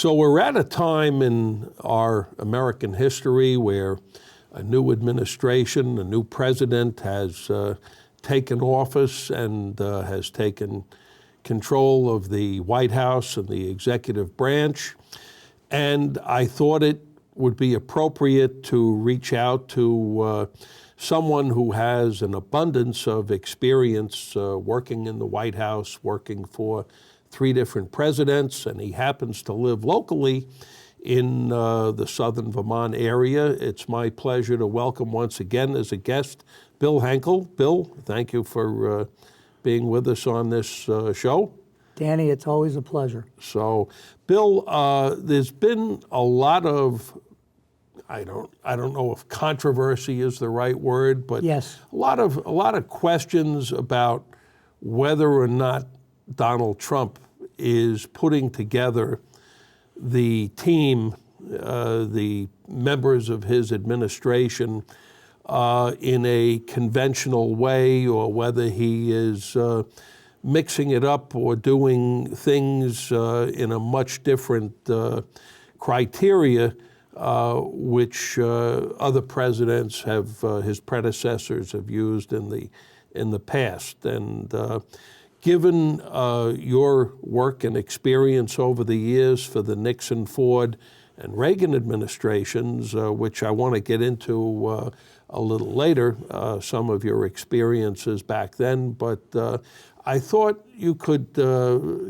So we're at a time in our American history where a new administration, a new president has taken office and has taken control of the White House and the executive branch. And I thought it would be appropriate to reach out to someone who has an abundance of experience working in the White House, working for 3 different presidents, and he happens to live locally in the southern Vermont area. It's my pleasure to welcome once again as a guest Bill Henkel. Bill, thank you for being with us on this show. Danny, it's always a pleasure. So, Bill, there's been a lot of, I don't know if controversy is the right word, but yes, a lot of questions about whether or not Donald Trump is putting together the team, the members of his administration, in a conventional way, or whether he is mixing it up or doing things in a much different criteria, which other presidents have, his predecessors have used in the past. And given your work and experience over the years for the Nixon, Ford, and Reagan administrations, which I want to get into a little later, some of your experiences back then, but I thought you could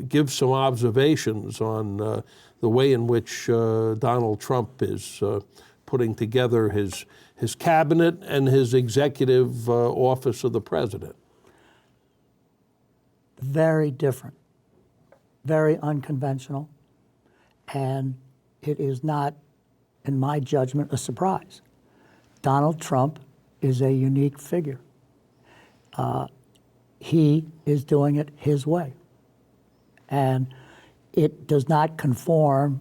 give some observations on the way in which Donald Trump is putting together his cabinet and his executive office of the president. Very different, very unconventional, and it is not, in my judgment, a surprise. Donald Trump is a unique figure. He is doing it his way, and it does not conform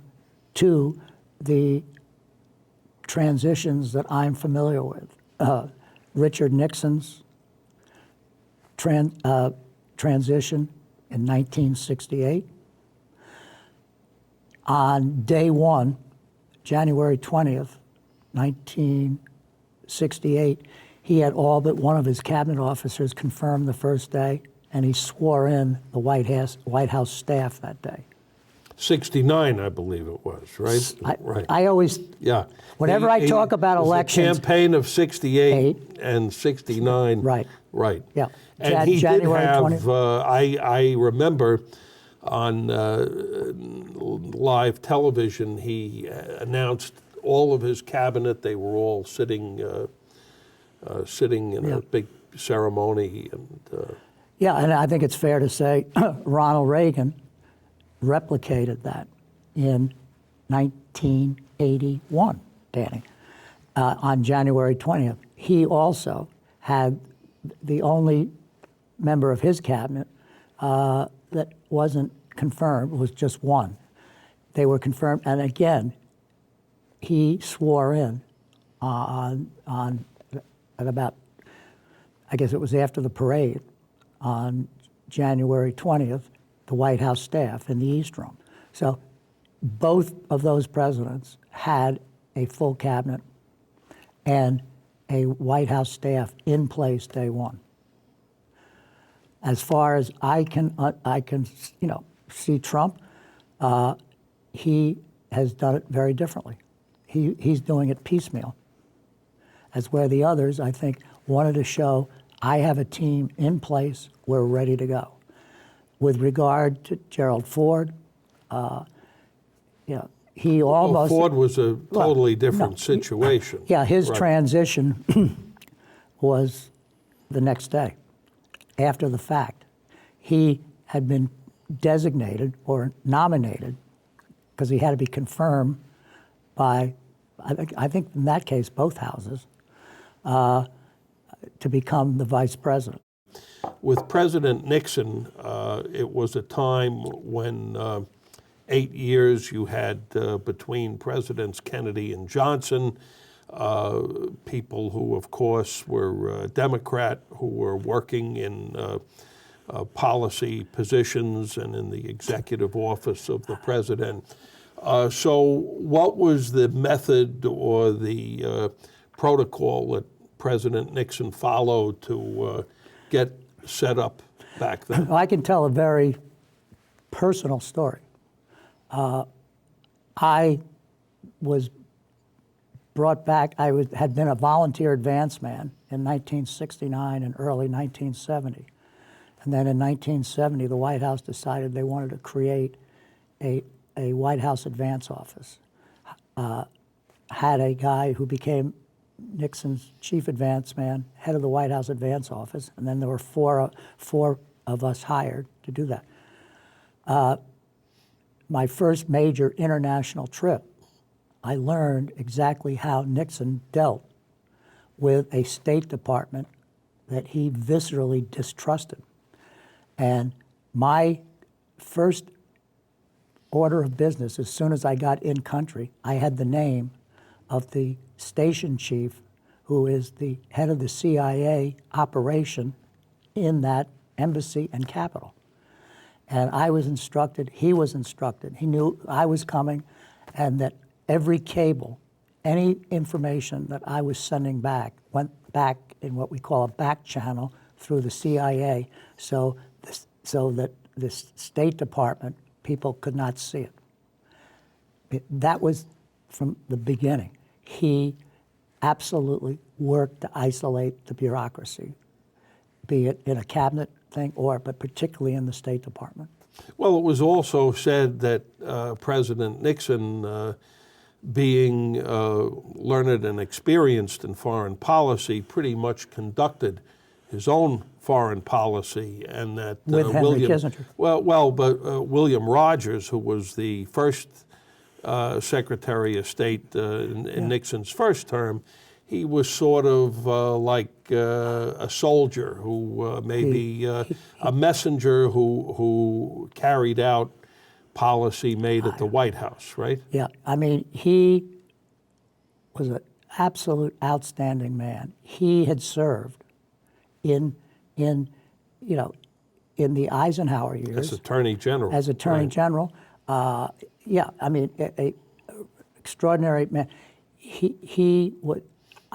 to the transitions that I'm familiar with. Richard Nixon's transition in 1968. On day one, January 20th, 1968, he had all but one of his cabinet officers confirmed the first day, and he swore in the White House staff that day. 69, I believe it was, right? Right. I always, yeah. Whenever I talk about elections, the campaign of 68 and 69. Right. Right. Yeah. And he January did have, 20th. I remember on live television, he announced all of his cabinet. They were all sitting in a big ceremony. And yeah, and I think it's fair to say Ronald Reagan replicated that in 1981, Danny, on January 20th. He also had the only member of his cabinet that wasn't confirmed, was just one. They were confirmed, and again, he swore in at about, I guess it was after the parade, on January 20th, the White House staff in the East Room. So both of those presidents had a full cabinet and a White House staff in place day one. As far as I can see Trump, he has done it very differently. He's doing it piecemeal. As where the others, I think, wanted to show, I have a team in place, we're ready to go. With regard to Gerald Ford, he almost... Ford was a totally different situation. His transition was the next day, after the fact. He had been designated or nominated, because he had to be confirmed by, I think in that case, both houses, to become the vice president. With President Nixon, it was a time when 8 years you had between Presidents Kennedy and Johnson, people who, of course, were Democrat, who were working in policy positions and in the executive office of the president. So what was the method or the protocol that President Nixon followed to get set up back then? I can tell a very personal story. I was brought back. Had been a volunteer advance man in 1969 and early 1970. And then in 1970, the White House decided they wanted to create a White House advance office. Had a guy who became Nixon's chief advance man, head of the White House advance office, and then there were four of us hired to do that. My first major international trip, I learned exactly how Nixon dealt with a State Department that he viscerally distrusted. And my first order of business, as soon as I got in country, I had the name of the station chief, who is the head of the CIA operation in that embassy and capital. And I was instructed, he was instructed, he knew I was coming, and that every cable, any information that I was sending back, went back in what we call a back channel through the CIA, so that the State Department people could not see it. That was from the beginning. He absolutely worked to isolate the bureaucracy, be it in a cabinet thing but particularly in the State Department. Well, it was also said that President Nixon, being learned and experienced in foreign policy, pretty much conducted his own foreign policy, and that with Henry Kissinger. But William Rogers, who was the first Secretary of State in Nixon's first term, he was sort of like a soldier who maybe a messenger who carried out policy made at the White House, right? Yeah, I mean, he was an absolute outstanding man. He had served in the Eisenhower years As Attorney General. As Attorney General. Yeah, I mean, a extraordinary man.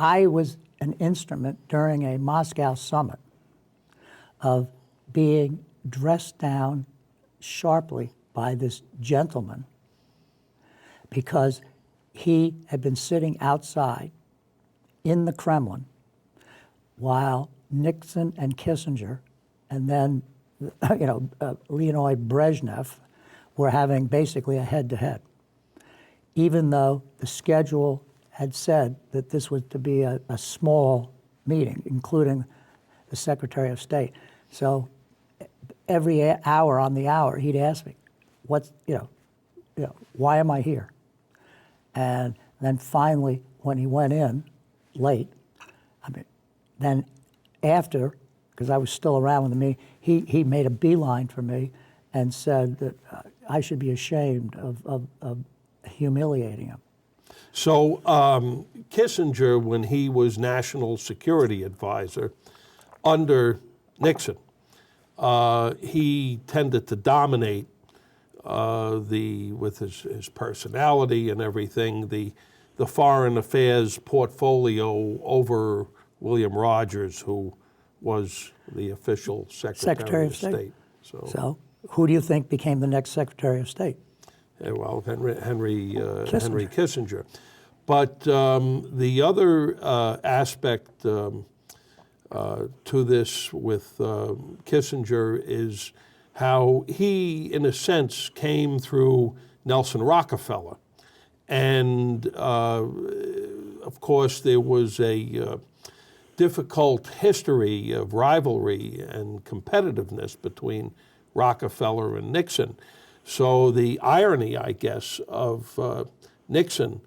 I was an instrument during a Moscow summit of being dressed down sharply by this gentleman because he had been sitting outside in the Kremlin while Nixon and Kissinger and then, Leonid Brezhnev were having basically a head-to-head, even though the schedule had said that this was to be a small meeting, including the Secretary of State. So every hour on the hour, he'd ask me, why am I here? And then finally, when he went in late, then after, because I was still around with me, he made a beeline for me and said that I should be ashamed of humiliating him. So Kissinger, when he was National Security Advisor under Nixon, he tended to dominate with his personality and everything, the foreign affairs portfolio over William Rogers, who was the official Secretary of State. So who do you think became the next Secretary of State? Well, Henry Kissinger. But the other aspect to this with Kissinger is how he, in a sense, came through Nelson Rockefeller. And, of course, there was a difficult history of rivalry and competitiveness between Rockefeller and Nixon. So the irony, I guess, of Nixon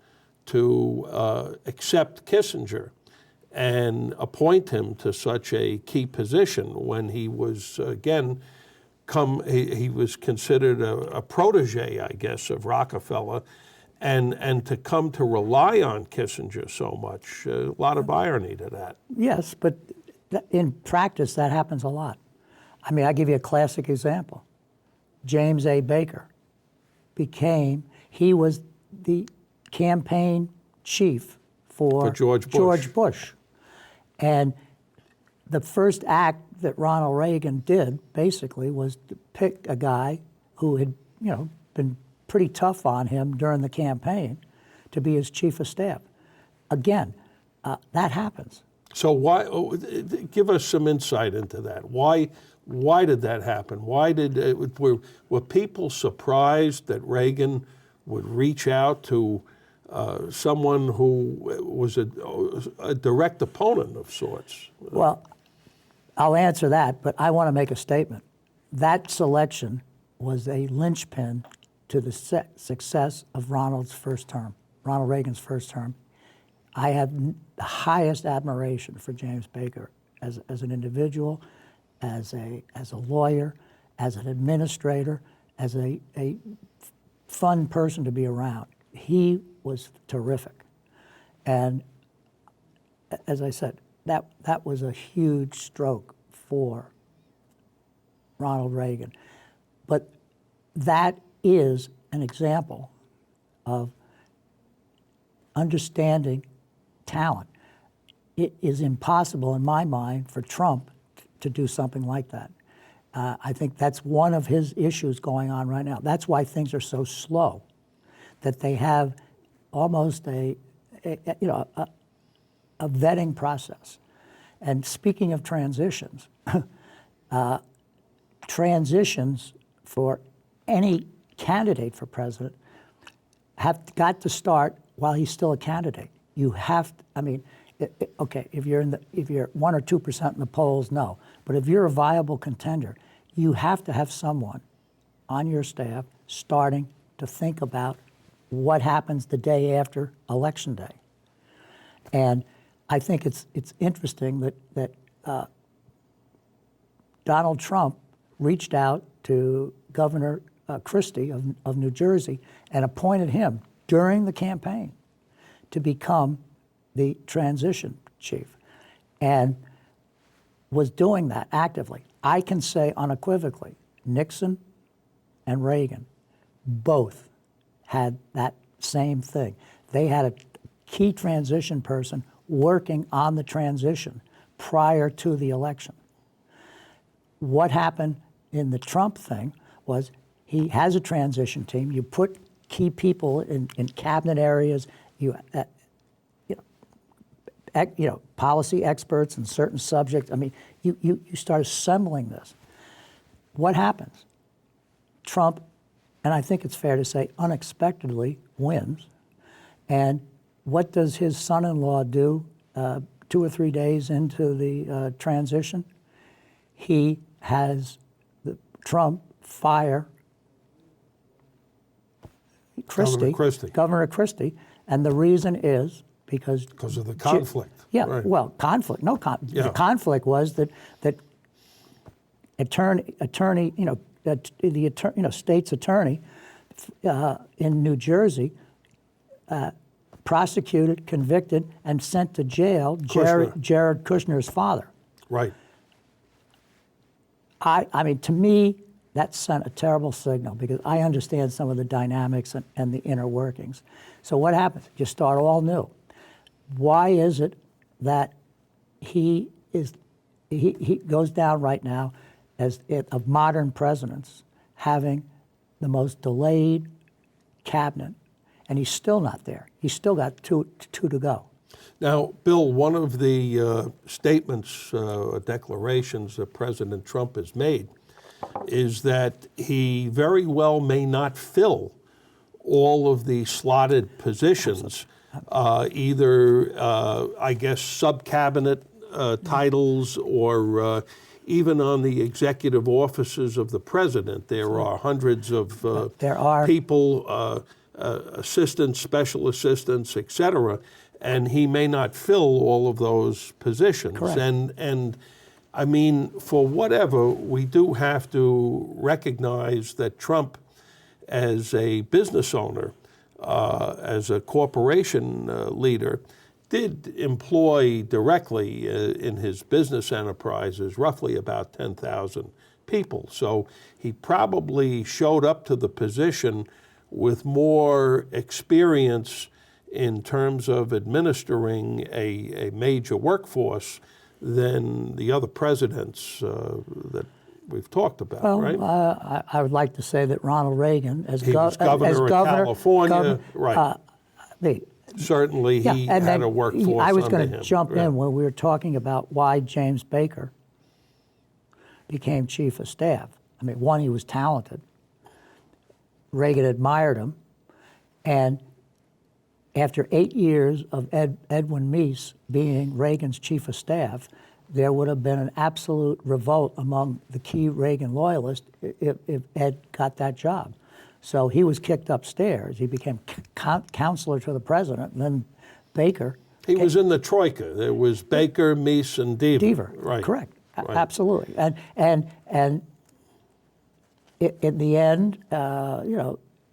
to accept Kissinger and appoint him to such a key position when he was, again, he was considered a protege, I guess, of Rockefeller, and to come to rely on Kissinger so much, a lot of irony to that. Yes, but in practice, that happens a lot. I mean, I'll give you a classic example. James A. Baker He was the campaign chief for George Bush. George Bush. And the first act that Ronald Reagan did, basically, was to pick a guy who had, been pretty tough on him during the campaign to be his chief of staff. Again, that happens. So why? Give us some insight into that. Why did that happen? Why did were people surprised that Reagan would reach out to someone who was a direct opponent of sorts? Well, I'll answer that, but I want to make a statement. That selection was a linchpin to the success of Ronald Reagan's first term. I have the highest admiration for James Baker as an individual, as a lawyer, as an administrator, as a fun person to be around. He was terrific. And as I said, that was a huge stroke for Ronald Reagan. But that is an example of understanding talent. It is impossible, in my mind, for Trump to do something like that. I think that's one of his issues going on right now. That's why things are so slow, that they have almost a vetting process. And speaking of transitions, transitions for any candidate for president have got to start while he's still a candidate. You have to, okay, if you're 1 or 2% in the polls, no. But if you're a viable contender, you have to have someone on your staff starting to think about what happens the day after Election Day. And I think it's interesting that Donald Trump reached out to Governor Christie of New Jersey and appointed him during the campaign to become the transition chief, and was doing that actively. I can say unequivocally, Nixon and Reagan both had that same thing. They had a key transition person working on the transition prior to the election. What happened in the Trump thing was he has a transition team. You put key people in cabinet areas, policy experts in certain subjects. You start assembling this. What happens? Trump, and I think it's fair to say unexpectedly, wins. And what does his son-in-law do 2 or 3 days into the transition? He has Trump fire Governor Christie, and the reason is because of the conflict. Yeah, right. Well, conflict. The conflict was that state's attorney in New Jersey prosecuted, convicted, and sent to jail Jared Kushner's father. Right. To me, that sent a terrible signal because I understand some of the dynamics and the inner workings. So what happens? You start all new. Why is it that he goes down right now as of modern presidents having the most delayed cabinet, and he's still not there? He's still got two to go. Now, Bill, one of the statements, declarations that President Trump has made is that he very well may not fill all of the slotted positions, either, sub-cabinet titles or even on the executive offices of the president. There are hundreds of people, assistants, special assistants, et cetera, and he may not fill all of those positions. Correct. And for whatever, we do have to recognize that Trump, as a business owner, as a corporation leader, did employ directly in his business enterprises roughly about 10,000 people. So he probably showed up to the position with more experience in terms of administering a major workforce than the other presidents that we've talked about, Well, right? I would like to say that Ronald Reagan, as, He was governor of California, right. Certainly he and had then a workforce I was under going to him. jump Right. in when we were talking about why James Baker became chief of staff. I mean, one, he was talented. Reagan admired him. And after 8 years of Edwin Meese being Reagan's chief of staff, there would have been an absolute revolt among the key Reagan loyalists if Ed got that job. So he was kicked upstairs. He became counselor to the president, and then Baker. He was in the troika. There was Baker, Meese, and Deaver. Right. Correct. Right. Absolutely. And in the end,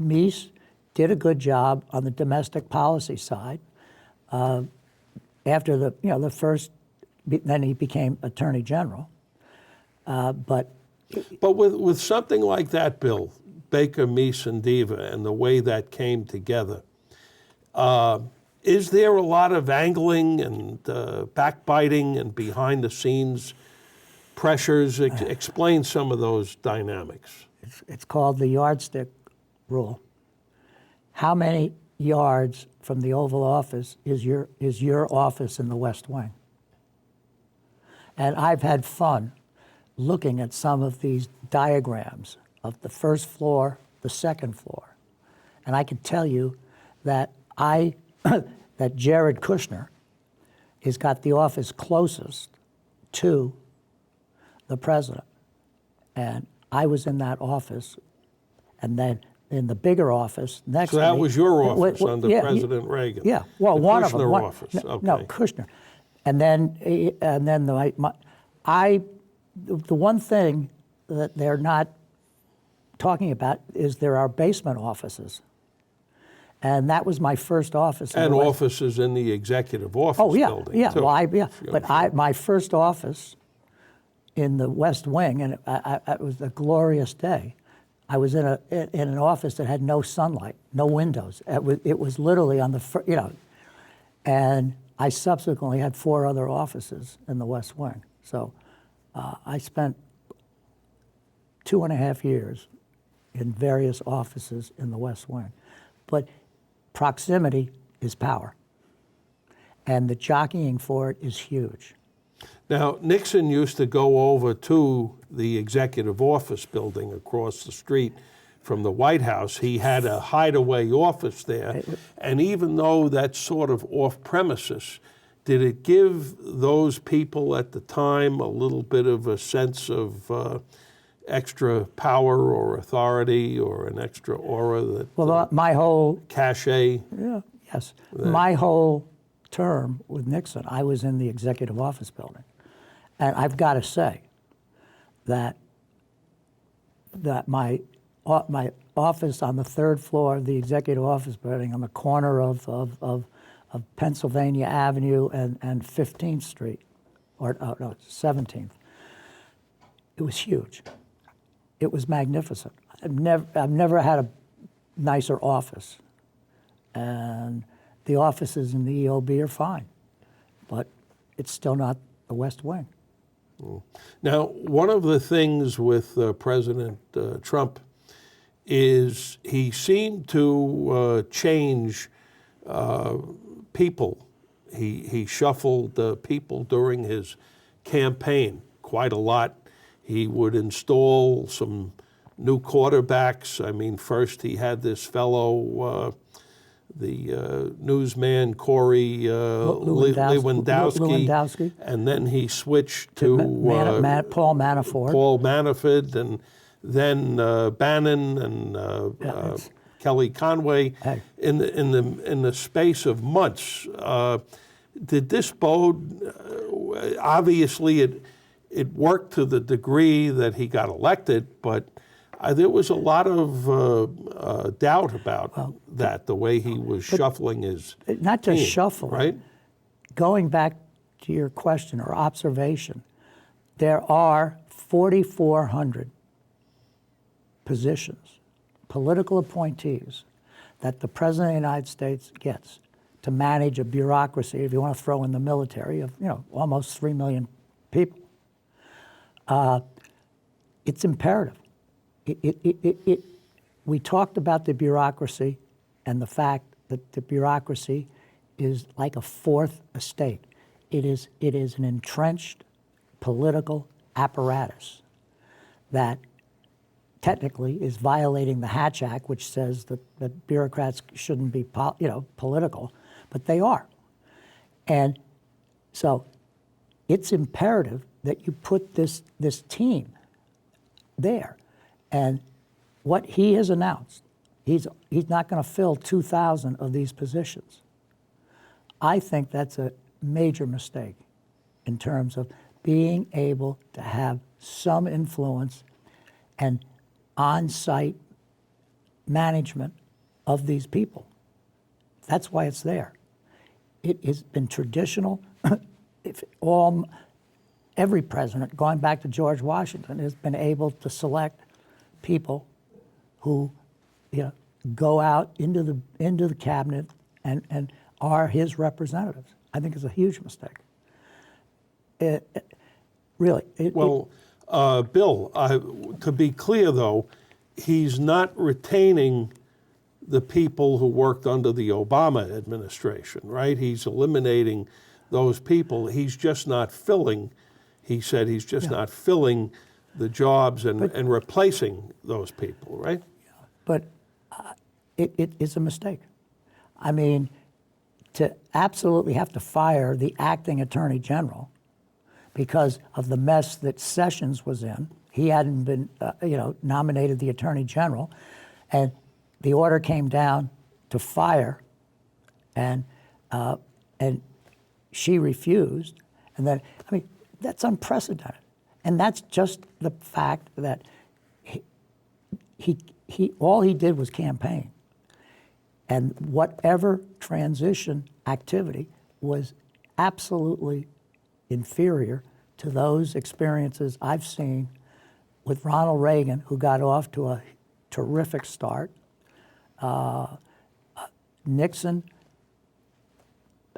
Meese did a good job on the domestic policy side. After the first, then he became Attorney General. But with something like that, Bill, Baker, Meese, and Deaver, and the way that came together, is there a lot of angling and backbiting and behind-the-scenes pressures? Explain some of those dynamics. It's called the yardstick rule. How many yards from the Oval Office is your office in the West Wing? And I've had fun looking at some of these diagrams of the first floor, the second floor. And I can tell you that that Jared Kushner has got the office closest to the president. And I was in that office, and then in the bigger office next to me. So that was your office under President Reagan? Yeah, well, the one Kushner of them. Office. No, Kushner. And then the one thing that they're not talking about is there are basement offices. And that was my first office. And offices in the executive office building, too. But my first office in the West Wing, and it was a glorious day. I was in an office that had no sunlight, no windows. It was literally on the, and I subsequently had 4 other offices in the West Wing. So I spent 2.5 years in various offices in the West Wing. But proximity is power. And the jockeying for it is huge. Now, Nixon used to go over to the executive office building across the street from the White House. He had a hideaway office there. And even though that's sort of off premises, did it give those people at the time a little bit of a sense of extra power or authority or an extra aura that my whole cachet? Yes. My whole term with Nixon, I was in the executive office building. And I've got to say that my office on the 3rd floor of the executive office building on the corner of Pennsylvania Avenue and 15th Street, or no, 17th, it was huge. It was magnificent. I've never had a nicer office. And the offices in the EOB are fine, but it's still not the West Wing. Now, one of the things with President Trump is he seemed to change people. He shuffled people during his campaign quite a lot. He would install some new quarterbacks. I mean, first he had this fellow, the newsman Corey Lewandowski, and then he switched to Paul Manafort, and then Bannon and Kelly Conway. Hey. In the space of months. Did this bode? Obviously, it worked to the degree that he got elected, but there was a lot of doubt about that, the way he was shuffling his not just team, shuffling, right? Going back to your question or observation, there are 4,400 positions, political appointees that the President of the United States gets to manage a bureaucracy, if you want to throw in the military, of almost 3 million people, it's imperative. We talked about the bureaucracy and the fact that the bureaucracy is like a fourth estate. It is an entrenched political apparatus that technically is violating the Hatch Act, which says that bureaucrats shouldn't be political, but they are. And so it's imperative that you put this team there. And what he has announced, he's not going to fill 2,000 of these positions. I think that's a major mistake in terms of being able to have some influence and on-site management of these people. That's why it's there. It has been traditional. Every president, going back to George Washington, has been able to select people who go out into the cabinet and are his representatives. I think it's a huge mistake. Bill, to be clear, though, he's not retaining the people who worked under the Obama administration, right? He's eliminating those people. He's just not filling, he said he's just not filling the jobs and replacing those people, right? But it is a mistake. I mean, to absolutely have to fire the acting attorney general because of the mess that Sessions was in. He hadn't been, nominated the attorney general, and the order came down to fire, and she refused. And then, that's unprecedented, and that's just the fact that he all he did was campaign, and whatever transition activity was absolutely inferior to those experiences I've seen with Ronald Reagan, who got off to a terrific start. Nixon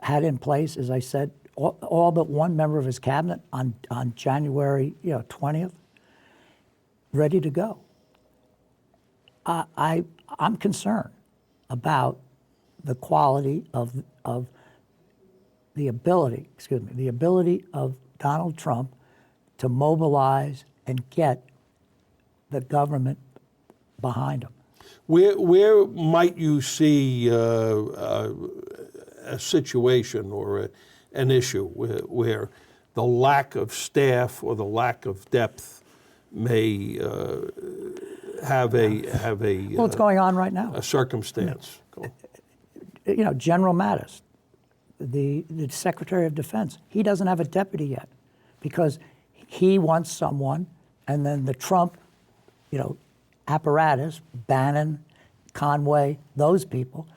had in place, as I said, all but one member of his cabinet on January 20th, ready to go. I'm concerned about the quality of the ability of Donald Trump to mobilize and get the government behind him. Where might you see a situation or an issue where the lack of staff or the lack of depth may have a well, it's going on right now. A circumstance. General Mattis, the Secretary of Defense, he doesn't have a deputy yet because he wants someone, and then the Trump, apparatus, Bannon, Conway, those people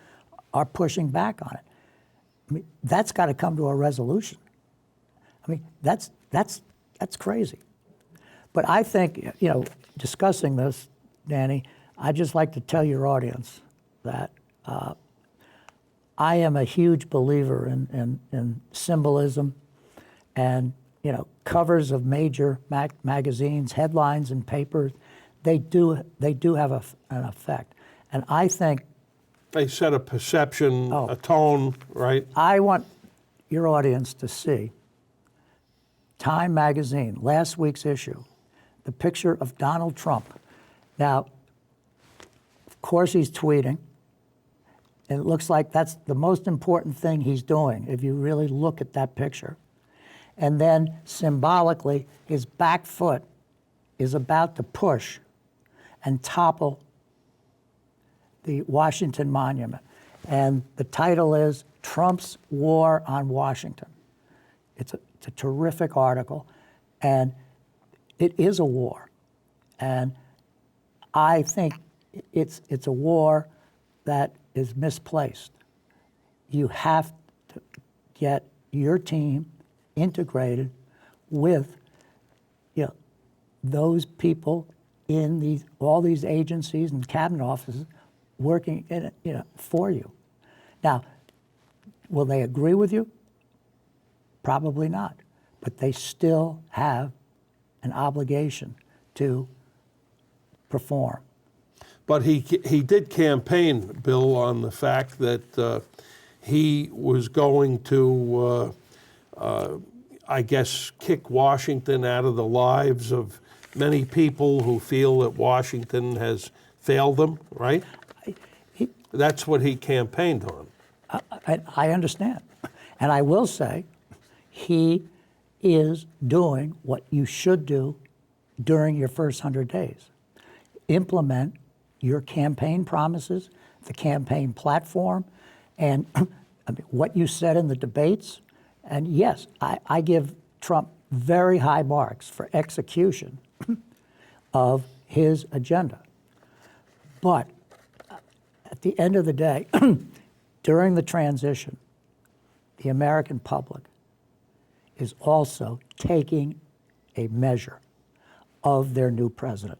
are pushing back on it. That's got to come to a resolution. That's crazy. But I think, discussing this, Danny, I'd just like to tell your audience that I am a huge believer in symbolism and, covers of major magazines, headlines in papers. They do have an effect. And I think they set a perception, a tone, right? I want your audience to see Time magazine, last week's issue, the picture of Donald Trump. Now, of course he's tweeting, and it looks like that's the most important thing he's doing if you really look at that picture. And then symbolically, his back foot is about to push and topple the Washington Monument. And the title is Trump's War on Washington. It's a terrific article, and it is a war. And I think it's a war that is misplaced. You have to get your team integrated with those people in all these agencies and cabinet offices working in it, for you. Now, will they agree with you? Probably not. But they still have an obligation to perform. But he did campaign, Bill, on the fact that he was going to, I guess, kick Washington out of the lives of many people who feel that Washington has failed them, right? That's what he campaigned on. I understand. And I will say, he is doing what you should do during your first 100 days. Implement your campaign promises, the campaign platform, and what you said in the debates. And yes, I give Trump very high marks for execution of his agenda. But at the end of the day, during the transition, the American public is also taking a measure of their new president.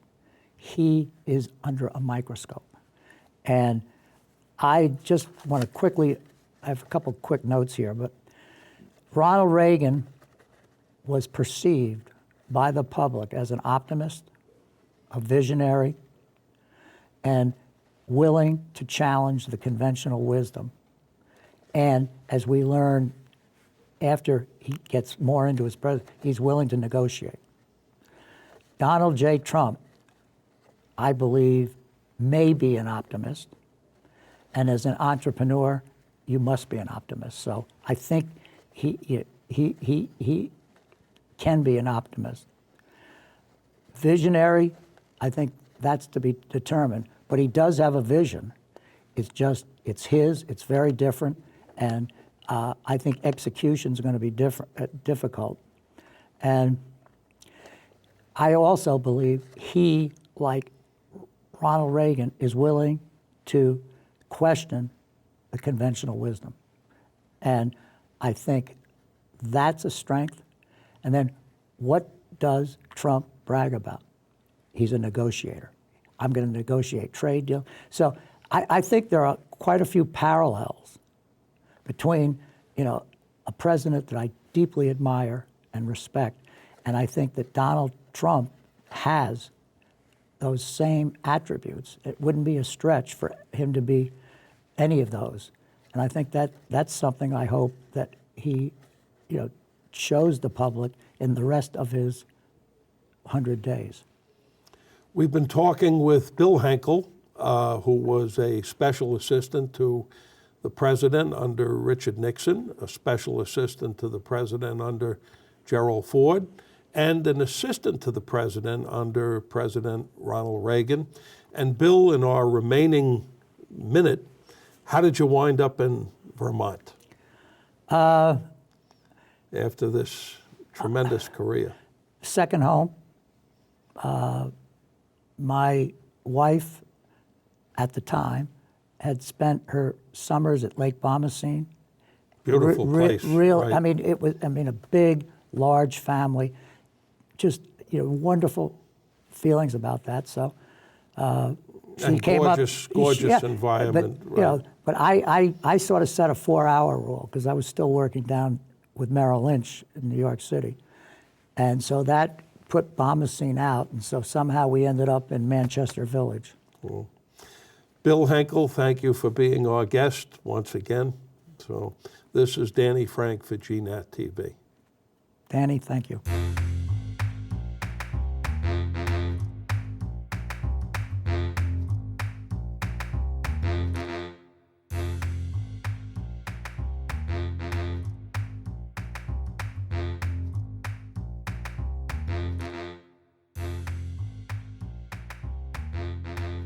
He is under a microscope. And I just want to quickly, I have a couple quick notes here, but Ronald Reagan was perceived by the public as an optimist, a visionary, and willing to challenge the conventional wisdom. And as we learn after he gets more into his presidency, he's willing to negotiate. Donald J. Trump, I believe, may be an optimist. And as an entrepreneur, you must be an optimist. So I think he can be an optimist. Visionary, I think that's to be determined. But he does have a vision. It's his, it's very different. And I think execution is going to be difficult. And I also believe he, like Ronald Reagan, is willing to question the conventional wisdom. And I think that's a strength. And then what does Trump brag about? He's a negotiator. I'm going to negotiate trade deals. So I think there are quite a few parallels between, a president that I deeply admire and respect, and I think that Donald Trump has those same attributes. It wouldn't be a stretch for him to be any of those. And I think that's something I hope that he, shows the public in the rest of his 100 days. We've been talking with Bill Henkel, who was a special assistant to the president under Richard Nixon, a special assistant to the president under Gerald Ford, and an assistant to the president under President Ronald Reagan. And Bill, in our remaining minute, how did you wind up in Vermont after this tremendous career? Second home. My wife, at the time, had spent her summers at Lake Bomoseen. Beautiful place. Right. I mean, it was. I mean, a big, large family. Just wonderful feelings about that. So she and came gorgeous, up. Gorgeous environment. But I sort of set a 4-hour rule because I was still working down with Merrill Lynch in New York City, and so that put Bomoseen out, and so somehow we ended up in Manchester Village. Cool. Bill Henkel, thank you for being our guest once again. So this is Danny Frank for GNAT TV. Danny, thank you.